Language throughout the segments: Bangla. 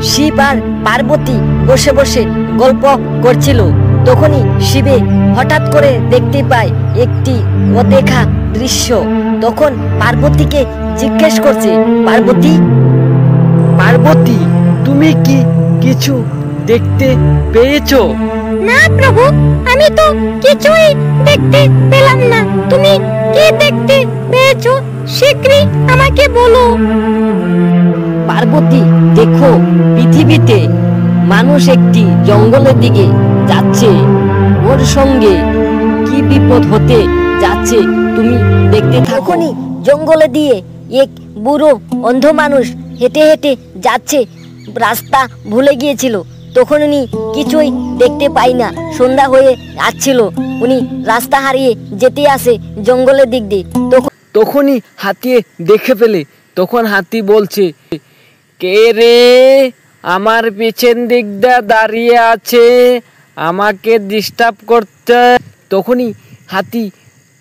শিব আর পার্বতী বসে বসে গল্প করছিল। তখনই শিবে হঠাৎ করে দেখতে পায় একটি অদেখা দৃশ্য। তখন পার্বতীকে জিজ্ঞেস করছে, পার্বতী পার্বতী, তুমি কি কিছু দেখতে পেয়েছো? না প্রভু, আমি তো কিছুই দেখতে পেলাম না। তুমি কি দেখতে পেয়েছো শীঘ্রই আমাকে বলো। পার্বতী, দেখো, পৃথিবীতে মানুষ একটি জঙ্গলের দিকে যাচ্ছে। ওর সঙ্গে কি বিপদ হতে যাচ্ছে তুমি দেখতে থাকো। তখনই জঙ্গলে দিয়ে এক বুড়ো অন্ধ মানুষ হেঁটে হেঁটে যাচ্ছে। রাস্তা ভুলে গিয়েছিল। তখন উনি কিছুই দেখতে পাই না। সন্ধ্যা হয়ে আসছিল। উনি রাস্তা হারিয়ে যেতে আসে জঙ্গলের দিক দিয়ে। তখনই হাতি দেখে ফেলে। তখন হাতি বলছে, কে রে আমার পেছন দিকটা দাঁড়িয়ে আছে, আমাকে ডিস্টার্ব করতে। তখনই হাতি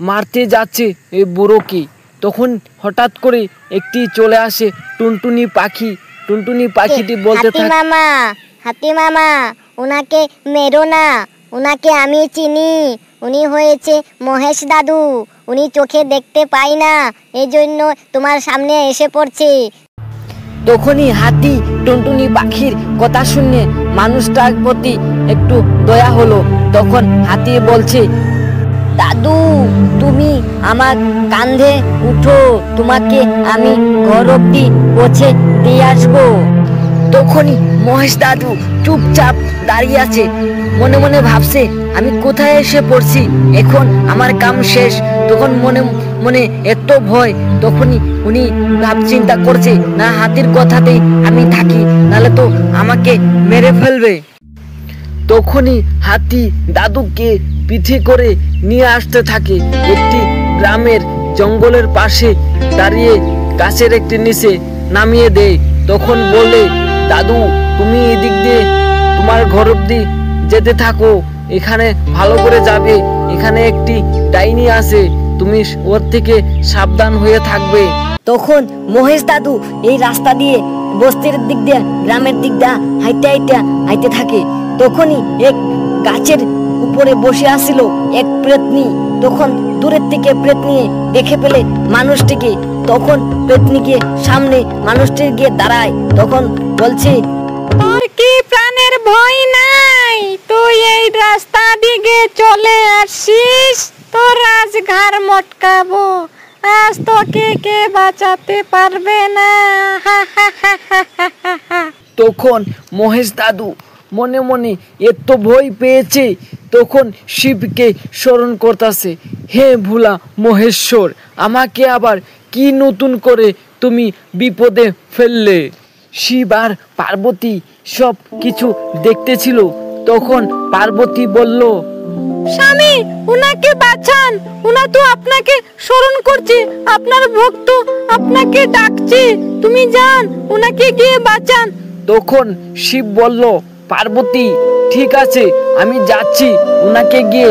মারতে যাচ্ছে এই বুড়োকে। তখন হঠাৎ করে একটি চলে আসে টুনটুনি পাখি। টুনটুনি পাখিটি বলতে থাকে, হাতি মামা, উনাকে মেরো না, উনাকে আমি চিনি। উনি হয়েছে মহেশ দাদু। উনি চোখে দেখতে পাই না, এই জন্য তোমার সামনে এসে পড়ছে। তখনই হাতি টুনটুনি পাখির কথা শুনে মানুষটার প্রতি একটু দয়া হলো। তখন হাতি বলছে, দাদু, তুমি আমার কাঁধে উঠো, তোমাকে আমি ঘর অব্দি পৌঁছে দিয়ে আসবো। তখনই মহেশ দাদু চুপচাপ দাঁড়িয়ে আছে। মনে মনে ভাবছে, আমি কোথায় এসে পড়ছি, এখন আমার কাম শেষ। তখন মনে মনে এত ভয়। তখনই উনি চিন্তা করছে, না, হাতির কথাতে আমি থাকি, নাহলে তো আমাকে মেরে ফেলবে। তখনই হাতি দাদুকে পিঠে করে নিয়ে আসতে থাকে। একটি গ্রামের জঙ্গলের পাশে দাঁড়িয়ে গাছের একটি নিচে নামিয়ে দেয়। তখন বলে, দাদু, তুমি এদিক দিয়ে তোমার ঘর অব্দি যেতে থাকো, এখানে ভালো করে যাবে। এখানে একটি ডাইনি আছে, তুমি ওর থেকে সাবধান হয়ে থাকবে। তখন মহেশ দাদু এই রাস্তা দিয়ে বস্তির দিক দিয়ে গ্রামের দিক দিয়ে হাইতে থাকে। তখনই এক গাছের উপরে বসে আসছিল এক প্রেতনি। তখন দূরের থেকে প্রেতনি দেখে পেলে মানুষটিকে। তখন প্রেতনিকে সামনে মানুষটি গিয়ে দাঁড়ায়। তখন বলছে, তোর কি প্রাণের ভয় নাই? তুই এই রাস্তা দিকে চলে আসিস, তোর আজ ঘাড় মটকাবো। আজ তোকে কে বাঁচাতে পারবে না। তখন মহেশ দাদু মনে মনে এত ভয় পেয়েছে। তখন শিবকে স্মরণ করতেছে, হে ভোলা মহেশ্বর, আমাকে আবার কি নতুন করে তুমি বিপদে ফেললে। শিব আর পার্বতী সব কিছু দেখতেছিল। তখন পার্বতী বলল, স্বামী, উনাকে বাঁচান, উনা তো আপনাকে স্মরণ করছে, আপনার ভক্ত আপনাকে ডাকছে, তুমি যান, উনাকে গিয়ে বাঁচান। তখন শিব বলল, পার্বতী, ঠিক আছে, আমি যাচ্ছি, উনাকে গিয়ে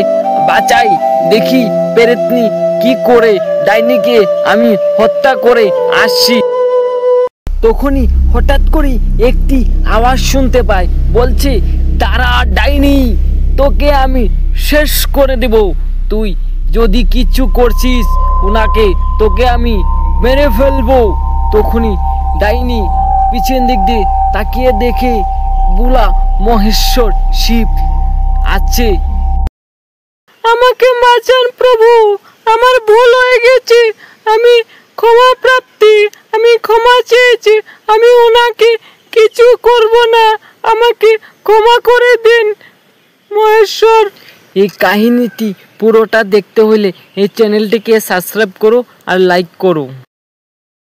বাঁচাই, দেখি প্রেতনি কি করে ডাইনিকে আমি হত্যা করে আসছি। তখনই হঠাৎ করে একটি আওয়াজ শুনতে পায়, বলছে, তারা ডাইনি, তোকে আমি শেষ করে দেব। তুই যদি কিচ্ছু করছিস উনাকে, তোকে আমি মেরে ফেলবো। তখনই ডাইনি পিছন দিক দিয়ে তাকিয়ে দেখে বুলা মহেশ্বর শিব আছে। আমাকে বাঁচান প্রভু, আমার ভুল হয়ে গেছে, আমি ক্ষমা প্রাপ্তি, আমি ক্ষমা চেয়েছি, আমি ওনাকে কিছু করব না, আমাকে ক্ষমা করে দিন মহেশ্বর। এই কাহিনীটি পুরোটা দেখতে হলে এই চ্যানেলটিকে সাবস্ক্রাইব করো আর লাইক করো।